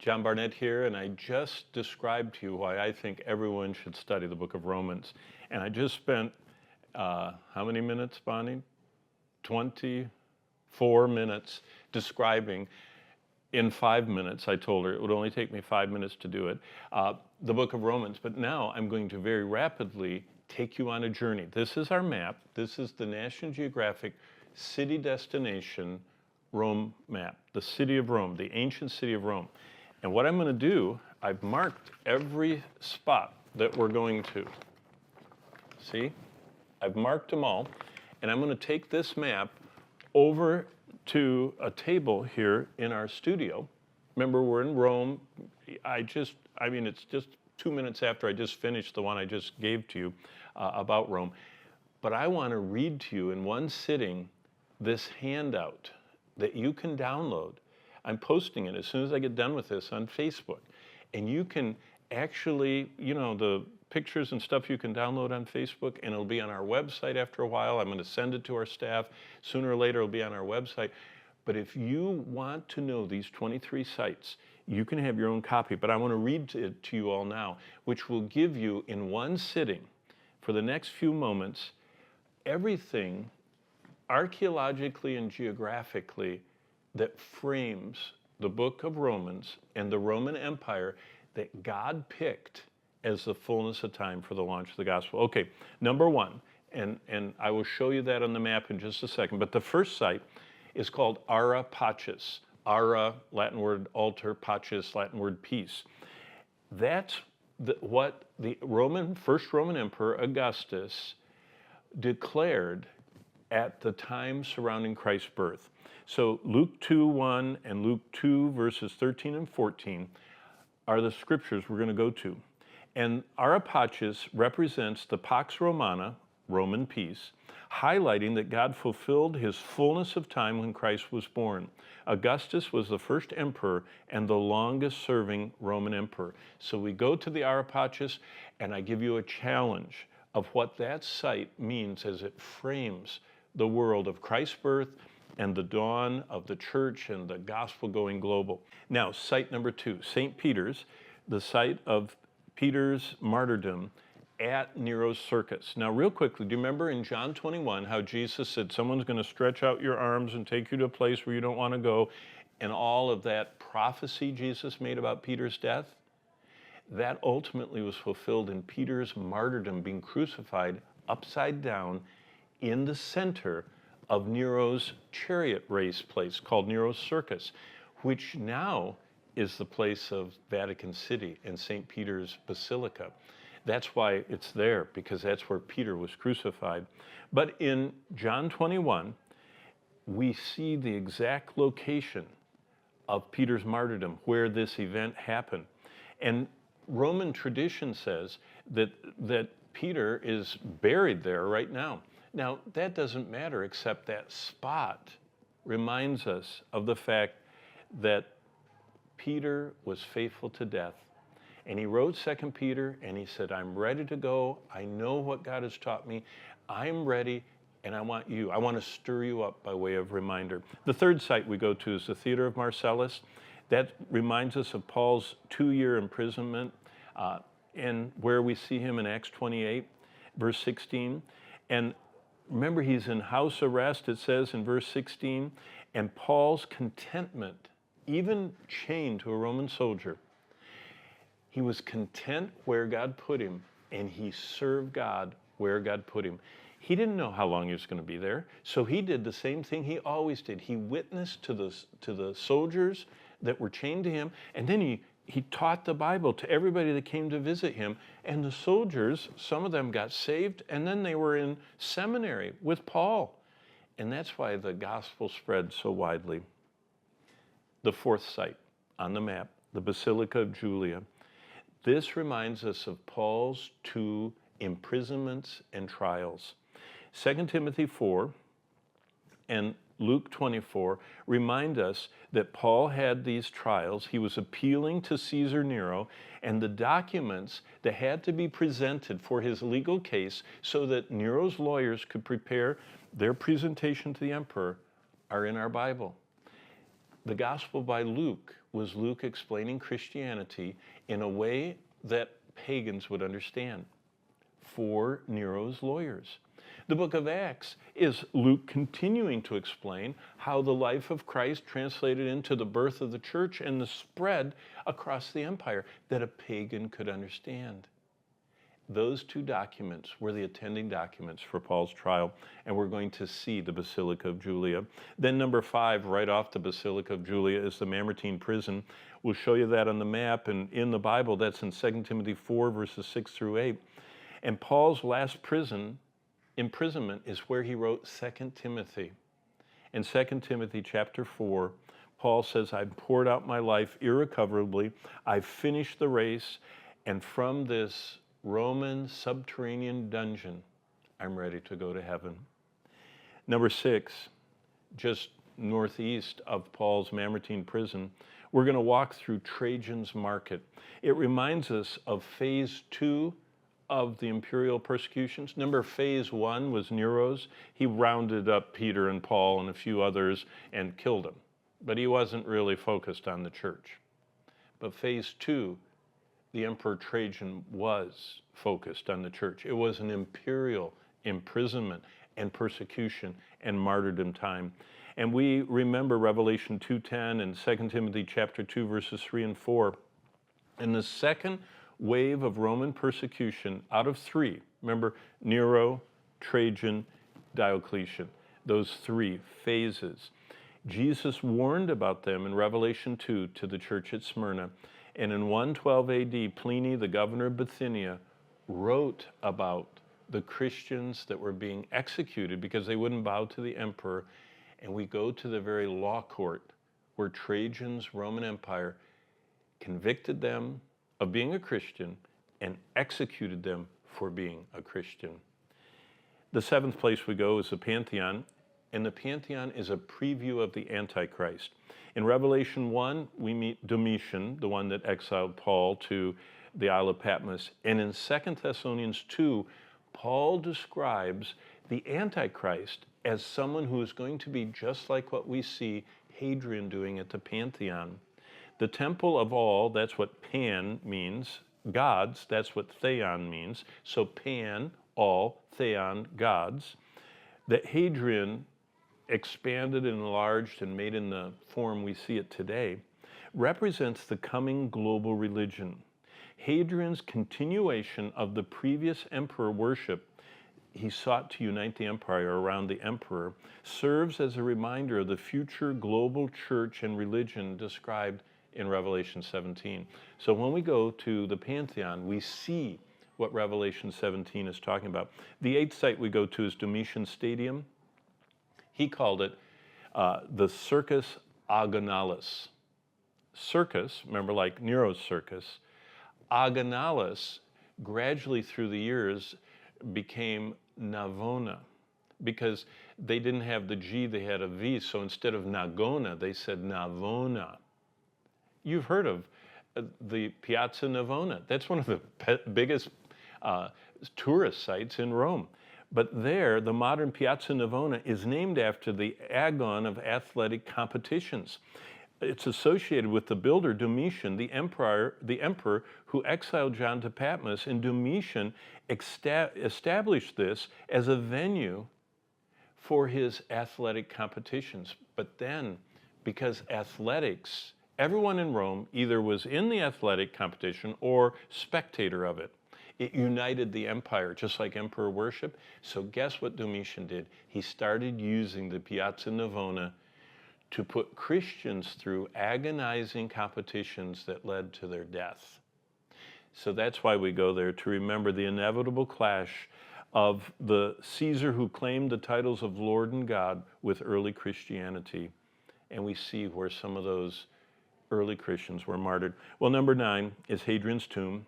John Barnett here, and I just described to you why I think everyone should study the book of Romans. And I just spent, how many minutes, Bonnie? 24 minutes describing, in 5 minutes, I told her it would only take me 5 minutes to do it, the book of Romans. But now I'm going to very rapidly take you on a journey. This is our map. This is the National Geographic City Destination Rome map, the city of Rome, the ancient city of Rome. And what I'm going to do, I've marked every spot that we're going to. See? I've marked them all. And I'm going to take this map over to a table here in our studio. Remember, we're in Rome. It's just 2 minutes after I just finished the one I just gave to you about Rome. But I want to read to you in one sitting this handout that you can download. I'm posting it as soon as I get done with this on Facebook. And you can actually, the pictures and stuff you can download on Facebook, and it'll be on our website after a while. I'm going to send it to our staff. Sooner or later, it'll be on our website. But if you want to know these 23 sites, you can have your own copy. But I want to read it to you all now, which will give you in one sitting, for the next few moments, everything archaeologically and geographically that frames the book of Romans and the Roman Empire that God picked as the fullness of time for the launch of the gospel. Okay, number one, and I will show you that on the map in just a second, but the first site is called Ara Pacis. Ara, Latin word altar, Pacis, Latin word peace. That's what the first Roman Emperor Augustus declared at the time surrounding Christ's birth. So Luke 2:1 and Luke 2 verses 13 and 14 are the scriptures we're going to go to. And Ara Pacis represents the Pax Romana, Roman peace, highlighting that God fulfilled his fullness of time when Christ was born. Augustus was the first emperor and the longest serving Roman emperor. So we go to the Ara Pacis, and I give you a challenge of what that site means as it frames the world of Christ's birth and the dawn of the church and the gospel going global. Now, site number 2, St. Peter's, the site of Peter's martyrdom at Nero's circus. Now, real quickly, do you remember in John 21 how Jesus said, someone's going to stretch out your arms and take you to a place where you don't want to go, and all of that prophecy Jesus made about Peter's death? That ultimately was fulfilled in Peter's martyrdom, being crucified upside down in the center of Nero's chariot race place called Nero's Circus, which now is the place of Vatican City and St. Peter's Basilica. That's why it's there, because that's where Peter was crucified. But in John 21, we see the exact location of Peter's martyrdom, where this event happened. And Roman tradition says that Peter is buried there right now. Now, that doesn't matter, except that spot reminds us of the fact that Peter was faithful to death. And he wrote 2 Peter, and he said, I'm ready to go. I know what God has taught me. I'm ready, and I want to stir you up by way of reminder. The third site we go to is the Theater of Marcellus. That reminds us of Paul's 2-year imprisonment, and where we see him in Acts 28, verse 16. And remember, he's in house arrest, it says in verse 16, and Paul's contentment, even chained to a Roman soldier, he was content where God put him, and he served God where God put him. He didn't know how long he was going to be there, so he did the same thing he always did. He witnessed to the soldiers that were chained to him, and then he taught the Bible to everybody that came to visit him. And the soldiers, some of them got saved, and then they were in seminary with Paul. And that's why the gospel spread so widely. The fourth site on the map, the Basilica of Julia. This reminds us of Paul's 2 imprisonments and trials. 2 Timothy 4 and Luke 24 remind us that Paul had these trials. He was appealing to Caesar Nero, and the documents that had to be presented for his legal case so that Nero's lawyers could prepare their presentation to the emperor are in our Bible. The Gospel by Luke was Luke explaining Christianity in a way that pagans would understand for Nero's lawyers. The book of Acts is Luke continuing to explain how the life of Christ translated into the birth of the church and the spread across the empire that a pagan could understand. Those two documents were the attending documents for Paul's trial, and we're going to see the Basilica of Julia. Then number 5, right off the Basilica of Julia, is the Mamertine prison. We'll show you that on the map, and in the Bible, that's in 2 Timothy 4, verses 6 through 8. And Paul's last imprisonment is where he wrote 2 Timothy. In 2 Timothy chapter 4, Paul says, I've poured out my life irrecoverably, I've finished the race, and from this Roman subterranean dungeon, I'm ready to go to heaven. Number 6, just northeast of Paul's Mamertine prison, we're going to walk through Trajan's market. It reminds us of phase 2 of the imperial persecutions. Remember, phase 1 was Nero's. He rounded up Peter and Paul and a few others and killed them. But he wasn't really focused on the church. But phase 2, the Emperor Trajan was focused on the church. It was an imperial imprisonment and persecution and martyrdom time. And we remember Revelation 2:10 and 2 Timothy chapter 2, verses 3 and 4. In the second wave of Roman persecution out of 3, remember Nero, Trajan, Diocletian, those 3 phases. Jesus warned about them in Revelation 2 to the church at Smyrna. And in 112 AD, Pliny, the governor of Bithynia, wrote about the Christians that were being executed because they wouldn't bow to the emperor. And we go to the very law court where Trajan's Roman Empire convicted them of being a Christian and executed them for being a Christian. The 7th place we go is the Pantheon, and the Pantheon is a preview of the Antichrist. In Revelation 1, we meet Domitian, the one that exiled Paul to the Isle of Patmos. And in 2 Thessalonians 2, Paul describes the Antichrist as someone who is going to be just like what we see Hadrian doing at the Pantheon. The temple of all, that's what Pan means. Gods, that's what Theon means. So Pan, all, Theon, gods. That Hadrian expanded and enlarged and made in the form we see it today, represents the coming global religion. Hadrian's continuation of the previous emperor worship, he sought to unite the empire around the emperor, serves as a reminder of the future global church and religion described in Revelation 17. So when we go to the Pantheon, we see what Revelation 17 is talking about. The 8th site we go to is Domitian Stadium. He called it the Circus Agonalis. Circus, remember, like Nero's circus. Agonalis gradually through the years became Navona because they didn't have the G, they had a V. So instead of Nagona, they said Navona. You've heard of the Piazza Navona. That's one of the biggest tourist sites in Rome. But there, the modern Piazza Navona is named after the agon of athletic competitions. It's associated with the builder Domitian, the emperor who exiled John to Patmos, and Domitian established this as a venue for his athletic competitions. But then, because athletics, everyone in Rome either was in the athletic competition or spectator of it. It united the empire, just like emperor worship. So guess what Domitian did? He started using the Piazza Navona to put Christians through agonizing competitions that led to their death. So that's why we go there, to remember the inevitable clash of the Caesar who claimed the titles of Lord and God with early Christianity. And we see where some of those early Christians were martyred. Well, number 9 is Hadrian's tomb,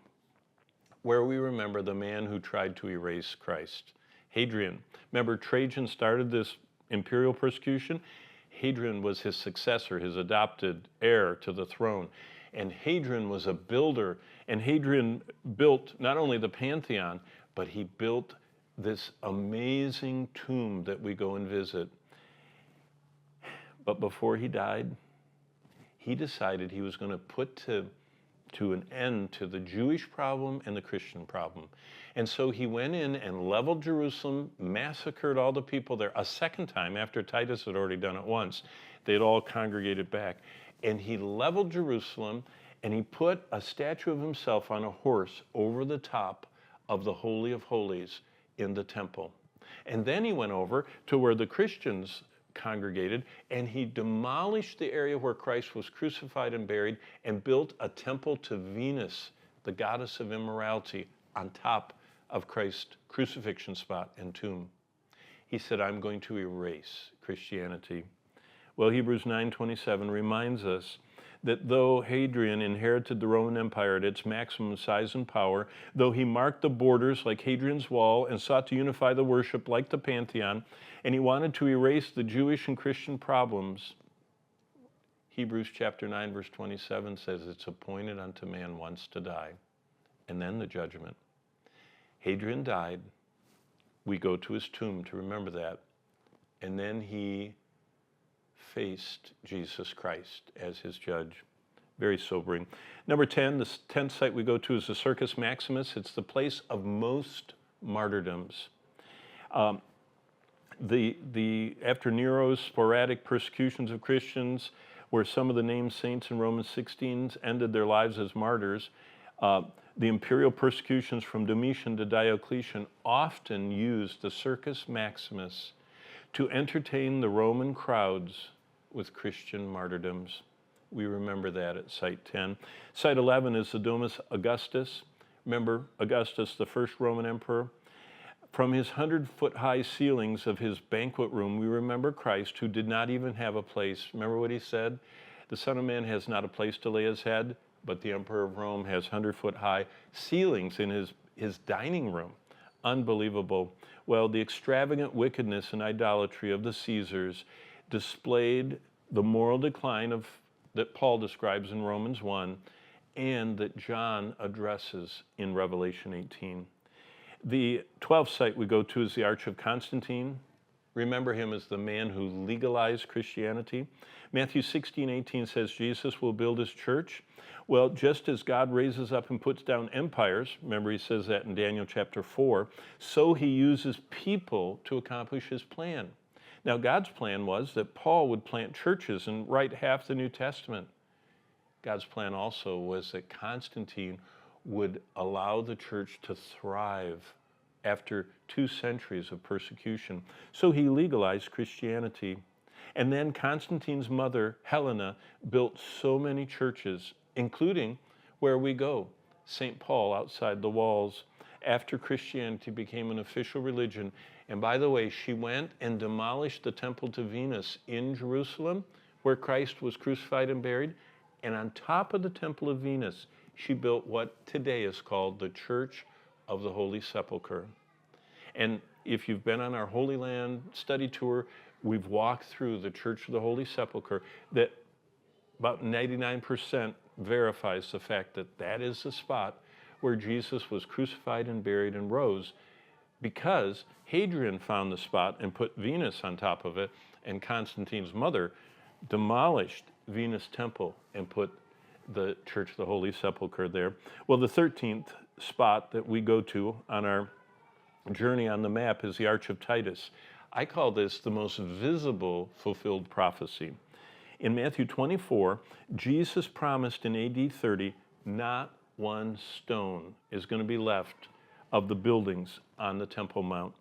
where we remember the man who tried to erase Christ. Hadrian. Remember, Trajan started this imperial persecution. Hadrian was his successor, his adopted heir to the throne. And Hadrian was a builder. And Hadrian built not only the Pantheon, but he built this amazing tomb that we go and visit. But before he died, he decided he was going to put to an end to the Jewish problem and the Christian problem. And so he went in and leveled Jerusalem, massacred all the people there a second time after Titus had already done it once. They'd all congregated back. And he leveled Jerusalem, and he put a statue of himself on a horse over the top of the Holy of Holies in the temple. And then he went over to where the Christians congregated, and he demolished the area where Christ was crucified and buried and built a temple to Venus, the goddess of immorality, on top of Christ's crucifixion spot and tomb. He said, I'm going to erase Christianity. Well, Hebrews 9:27 reminds us that though Hadrian inherited the Roman Empire at its maximum size and power, though he marked the borders like Hadrian's Wall and sought to unify the worship like the Pantheon, and he wanted to erase the Jewish and Christian problems, Hebrews chapter 9, verse 27 says it's appointed unto man once to die, and then the judgment. Hadrian died. We go to his tomb to remember that. And then he faced Jesus Christ as his judge. Very sobering. Number 10, the 10th site we go to is the Circus Maximus. It's the place of most martyrdoms. After Nero's sporadic persecutions of Christians, where some of the named saints in Romans 16 ended their lives as martyrs, the imperial persecutions from Domitian to Diocletian often used the Circus Maximus to entertain the Roman crowds with Christian martyrdoms. We remember that at Site 10. Site 11 is the Domus Augustus. Remember Augustus, the first Roman emperor? From his 100-foot-high ceilings of his banquet room, we remember Christ, who did not even have a place. Remember what he said? The Son of Man has not a place to lay his head, but the Emperor of Rome has 100-foot-high ceilings in his dining room. Unbelievable. Well, the extravagant wickedness and idolatry of the Caesars displayed the moral decline that Paul describes in Romans 1 and that John addresses in Revelation 18. The 12th site we go to is the Arch of Constantine. Remember him as the man who legalized Christianity. Matthew 16:18 says Jesus will build his church. Well, just as God raises up and puts down empires, remember he says that in Daniel chapter 4, so he uses people to accomplish his plan. Now, God's plan was that Paul would plant churches and write half the New Testament. God's plan also was that Constantine would allow the church to thrive after 2 centuries of persecution. So he legalized Christianity. And then Constantine's mother, Helena, built so many churches, including where we go, St. Paul outside the walls, after Christianity became an official religion. And by the way, she went and demolished the temple to Venus in Jerusalem, where Christ was crucified and buried. And on top of the temple of Venus, she built what today is called the Church of the Holy Sepulchre. And if you've been on our Holy Land study tour, we've walked through the Church of the Holy Sepulchre that about 99% verifies the fact that that is the spot where Jesus was crucified and buried and rose, because Hadrian found the spot and put Venus on top of it, and Constantine's mother demolished Venus Temple and put the Church of the Holy Sepulchre there. Well, the 13th spot that we go to on our journey on the map is the Arch of Titus. I call this the most visible fulfilled prophecy. In Matthew 24, Jesus promised in AD 30, not one stone is going to be left of the buildings on the Temple Mount.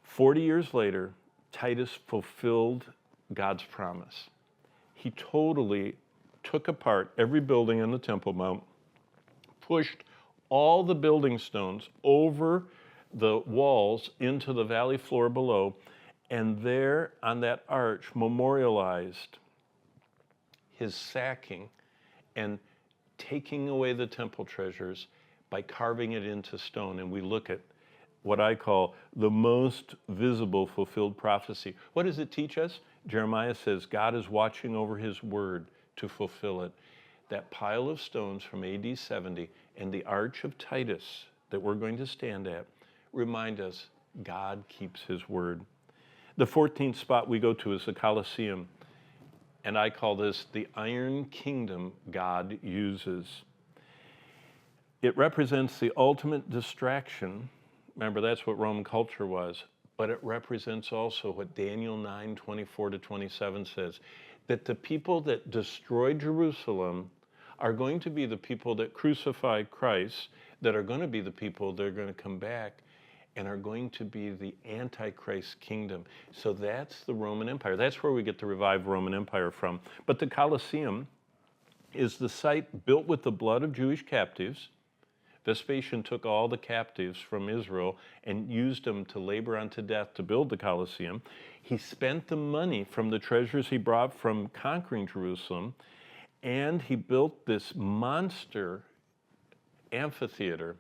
40 years later, Titus fulfilled God's promise. He totally took apart every building on the Temple Mount, pushed all the building stones over the walls into the valley floor below, and there on that arch memorialized his sacking and taking away the temple treasures by carving it into stone. And we look at what I call the most visible fulfilled prophecy. What does it teach us? Jeremiah says God is watching over his word to fulfill it. That pile of stones from AD 70 and the Arch of Titus that we're going to stand at remind us God keeps his word. The 14th spot we go to is the Colosseum. And I call this the iron kingdom God uses. It represents the ultimate distraction. Remember, that's what Roman culture was. But it represents also what Daniel 9:24-27 says, that the people that destroyed Jerusalem are going to be the people that crucified Christ, that are going to be the people that are going to come back and are going to be the Antichrist kingdom. So that's the Roman Empire. That's where we get the revived Roman Empire from. But the Colosseum is the site built with the blood of Jewish captives. Vespasian took all the captives from Israel and used them to labor unto death to build the Colosseum. He spent the money from the treasures he brought from conquering Jerusalem, and he built this monster amphitheater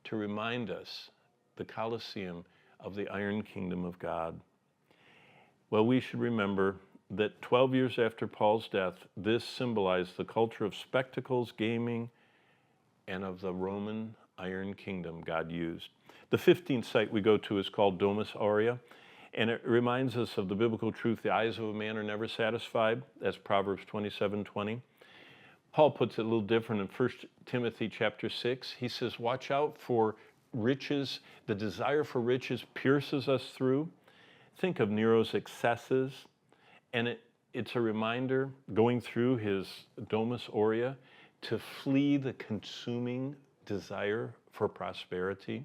to remind us, the Colosseum, of the iron kingdom of God. Well, we should remember that 12 years after Paul's death, this symbolized the culture of spectacles, gaming, and of the Roman iron kingdom God used. The 15th site we go to is called Domus Aurea, and it reminds us of the biblical truth, the eyes of a man are never satisfied. That's Proverbs 27:20. Paul puts it a little different in 1 Timothy chapter 6. He says, watch out for riches. The desire for riches pierces us through. Think of Nero's excesses, and it's a reminder going through his Domus Aurea to flee the consuming desire for prosperity.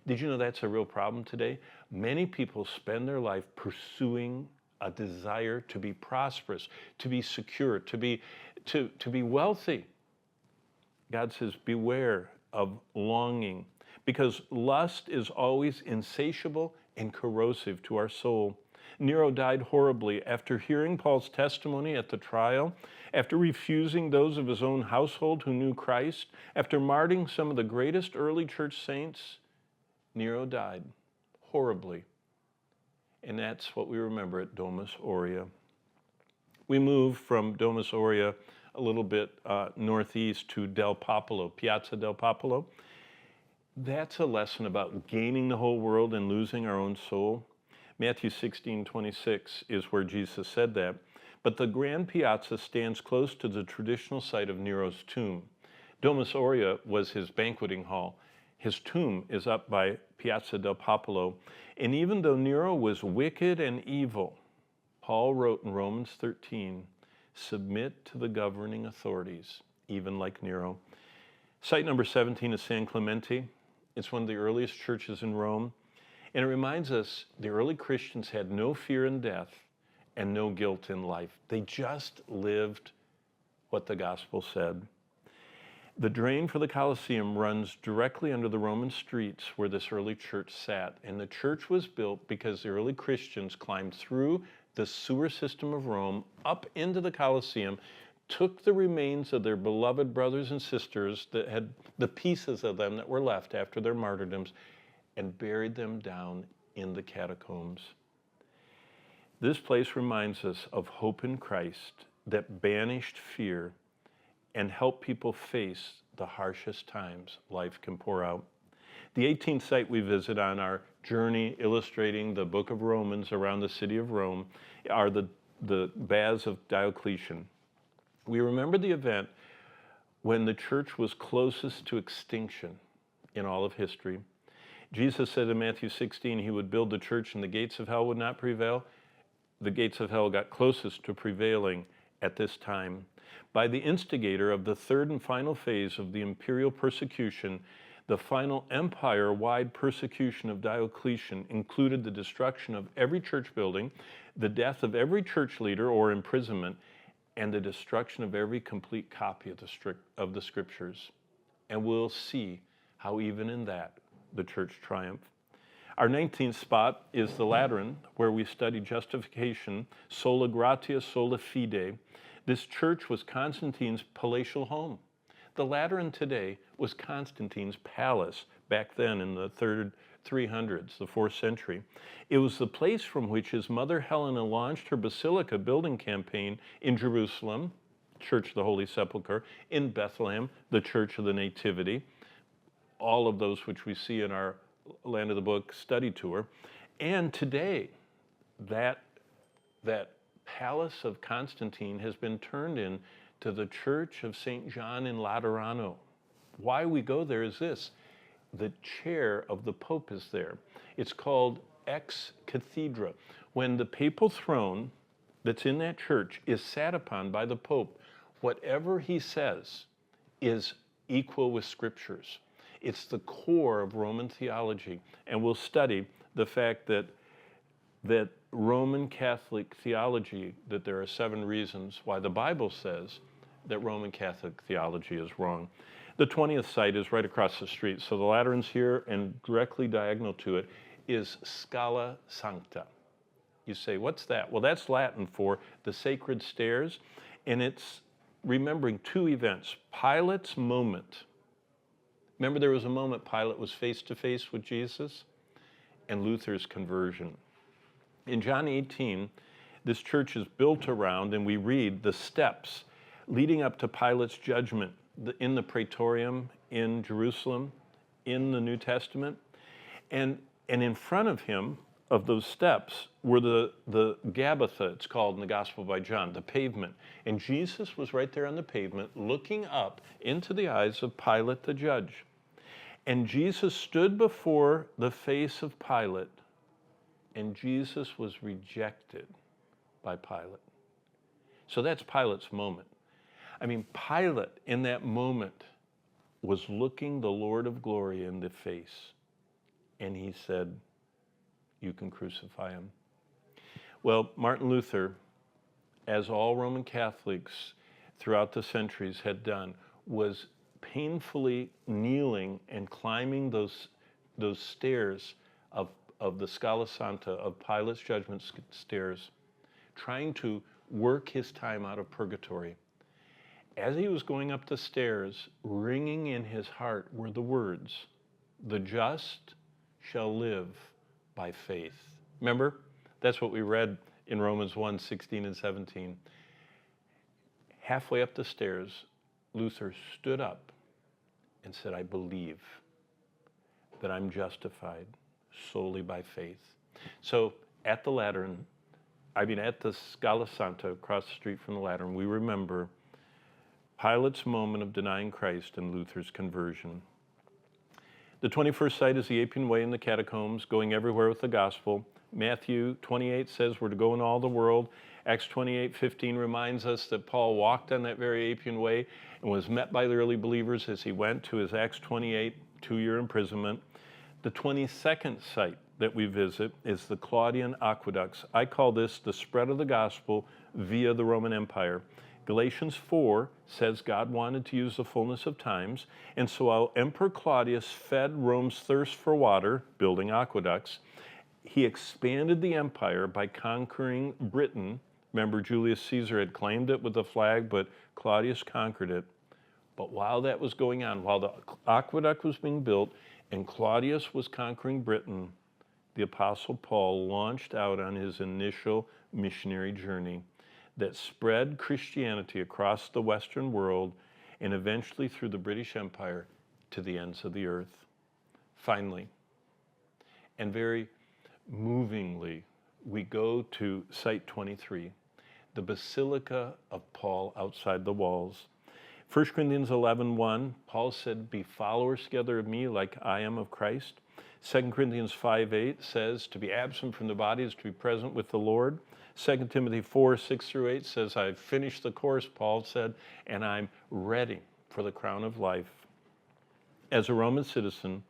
Did you know that's a real problem today? Many people spend their life pursuing a desire to be prosperous, to be secure, to be wealthy. God says, beware of longing, because lust is always insatiable and corrosive to our soul. Nero died horribly after hearing Paul's testimony at the trial, after refusing those of his own household who knew Christ, after martyring some of the greatest early church saints. Nero died horribly. And that's what we remember at Domus Aurea. We move from Domus Aurea a little bit northeast to Del Popolo, Piazza del Popolo. That's a lesson about gaining the whole world and losing our own soul. Matthew 16:26 is where Jesus said that. But the Grand Piazza stands close to the traditional site of Nero's tomb. Domus Aurea was his banqueting hall. His tomb is up by Piazza del Popolo. And even though Nero was wicked and evil, Paul wrote in Romans 13, submit to the governing authorities, even like Nero. Site number 17 is San Clemente. It's one of the earliest churches in Rome. And it reminds us the early Christians had no fear in death and no guilt in life. They just lived what the gospel said. The drain for the Colosseum runs directly under the Roman streets where this early church sat. And the church was built because the early Christians climbed through the sewer system of Rome up into the Colosseum, took the remains of their beloved brothers and sisters that had the pieces of them that were left after their martyrdoms, and buried them down in the catacombs. This place reminds us of hope in Christ that banished fear and helped people face the harshest times life can pour out. The 18th site we visit on our journey illustrating the book of Romans around the city of Rome are the baths of Diocletian. We remember the event when the church was closest to extinction in all of history. Jesus said in Matthew 16 he would build the church and the gates of hell would not prevail. The gates of hell got closest to prevailing at this time. By the instigator of the third and final phase of the imperial persecution, the final empire-wide persecution of Diocletian included the destruction of every church building, the death of every church leader or imprisonment, and the destruction of every complete copy of the scriptures. And we'll see how even in that the church triumphed. Our 19th spot is the Lateran, where we study justification, sola gratia, sola fide. This church was Constantine's palatial home. The Lateran today was Constantine's palace back then in the 300s, the 4th century. It was the place from which his mother Helena launched her basilica building campaign in Jerusalem, Church of the Holy Sepulchre, in Bethlehem, the Church of the Nativity, all of those which we see in our Land of the Book study tour. And today, that palace of Constantine has been turned into the church of St. John in Laterano. Why we go there is this: the chair of the Pope is there. It's called ex cathedra. When the papal throne that's in that church is sat upon by the Pope, whatever he says is equal with scriptures. It's the core of Roman theology. And we'll study the fact that Roman Catholic theology, that there are 7 reasons why the Bible says that Roman Catholic theology is wrong. The 20th site is right across the street. So the Lateran's here, and directly diagonal to it is Scala Sancta. You say, what's that? Well, that's Latin for the sacred stairs, and it's remembering 2 events. Pilate's moment. Remember, there was a moment Pilate was face to face with Jesus, and Luther's conversion. In John 18, this church is built around, and we read the steps leading up to Pilate's judgment in the Praetorium in Jerusalem, in the New Testament. And in front of him, of those steps, were the Gabbatha, it's called in the Gospel by John, the pavement. And Jesus was right there on the pavement, looking up into the eyes of Pilate the judge. And Jesus stood before the face of Pilate, and Jesus was rejected by Pilate. So that's Pilate's moment. I mean, Pilate in that moment was looking the Lord of glory in the face, and he said, "You can crucify him." Well, Martin Luther, as all Roman Catholics throughout the centuries had done, was painfully kneeling and climbing those stairs of the Scala Santa, of Pilate's judgment stairs, trying to work his time out of purgatory. As he was going up the stairs, ringing in his heart were the words, "The just shall live by faith." Remember? That's what we read in Romans 1, 16 and 17. Halfway up the stairs, Luther stood up and said, "I believe that I'm justified solely by faith." So at the Lateran, at the Scala Santa across the street from the Lateran, we remember Pilate's moment of denying Christ and Luther's conversion. The 21st site is the Appian Way in the catacombs, going everywhere with the gospel. Matthew 28 says we're to go in all the world. Acts 28:15 reminds us that Paul walked on that very Appian Way and was met by the early believers as he went to his Acts 28 2-year imprisonment. The 22nd site that we visit is the Claudian aqueducts. I call this the spread of the gospel via the Roman Empire. Galatians 4 says God wanted to use the fullness of times, and so while Emperor Claudius fed Rome's thirst for water, building aqueducts, he expanded the empire by conquering Britain. Remember, Julius Caesar had claimed it with the flag, but Claudius conquered it. But while that was going on, while the aqueduct was being built and Claudius was conquering Britain, the Apostle Paul launched out on his initial missionary journey that spread Christianity across the Western world and eventually through the British Empire to the ends of the earth. Finally, and very movingly, we go to Site 23, the Basilica of Paul outside the walls. 1 Corinthians 11:1, Paul said, "Be followers together of me like I am of Christ." 2 Corinthians 5:8 says, "To be absent from the body is to be present with the Lord." 2 Timothy 4:6-8 says, "I've finished the course," Paul said, "and I'm ready for the crown of life." As a Roman citizen,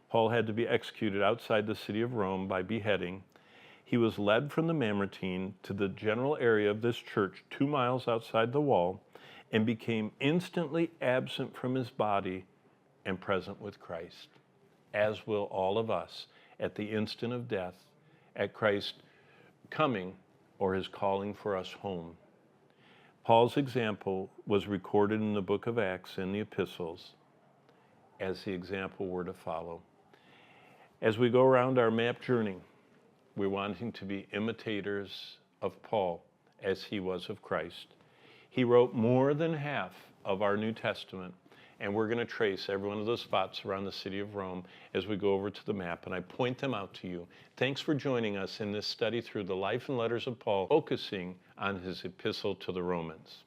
Paul had to be executed outside the city of Rome by beheading. He was led from the Mamertine to the general area of this church 2 miles outside the wall and became instantly absent from his body and present with Christ, as will all of us at the instant of death, at Christ coming or his calling for us home. Paul's example was recorded in the book of Acts and the epistles as the example we're to follow. As we go around our map journey, we're wanting to be imitators of Paul as he was of Christ. He wrote more than half of our New Testament, and we're going to trace every one of those spots around the city of Rome as we go over to the map, and I point them out to you. Thanks for joining us in this study through the life and letters of Paul, focusing on his epistle to the Romans.